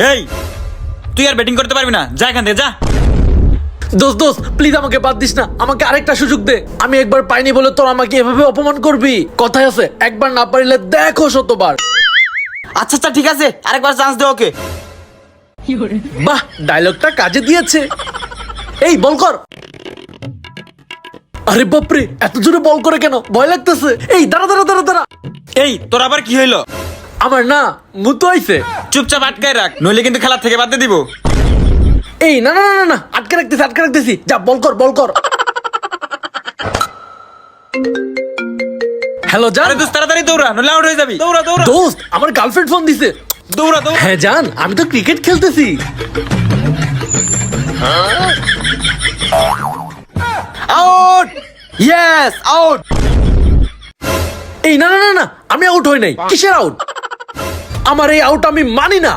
এই তুই আর ব্যাটিং করতে পারবি না, যা এখান থেকে যা। দোস্ত দোস্ত প্লিজ আমাকে বাদ দিস না, আমাকে আরেকটা সুযোগ দে। আমি একবার পাইনি বলে তোর আমাকে এভাবে অপমান করবি? কথায় আছে একবার না পারিলে দেখো শতবার। আচ্ছা আচ্ছা ঠিক আছে, আরেকবার চান্স দে ওকে। বাহ, ডায়লগটা কাজে দিয়েছে। এই বল কর। আরে বাপরে, এত জোরে বল করে কেন? ভয় লাগতেছে। এই দাঁড়া দাঁড়া দাঁড়া দাঁড়া। এই তোর আবার কি হইলো? আমার না মুতো আইছে। চুপচাপ আটকায় রাখ, নইলে কিন্তু খেলা থেকে বাদ দিয়ে দিব। এই না না না না না, আটকে রাখতেছি। যা বল কর বল কর। হ্যালো জান। আরে দোস্ত তাড়াতাড়ি দৌড়া, নইলে আউট হয়ে যাবি। দৌড়া দৌড়া দোস্ত আমার গার্লফ্রেন্ড ফোন দিছে। দৌড়া দৌড়া। হ্যাঁ জান, আমি তো ক্রিকেট খেলতেছি। Out, yes out. এই না না না না, আমি আউট হই নাই। কিসের আউট? আমার এই আউট আমি মানি না।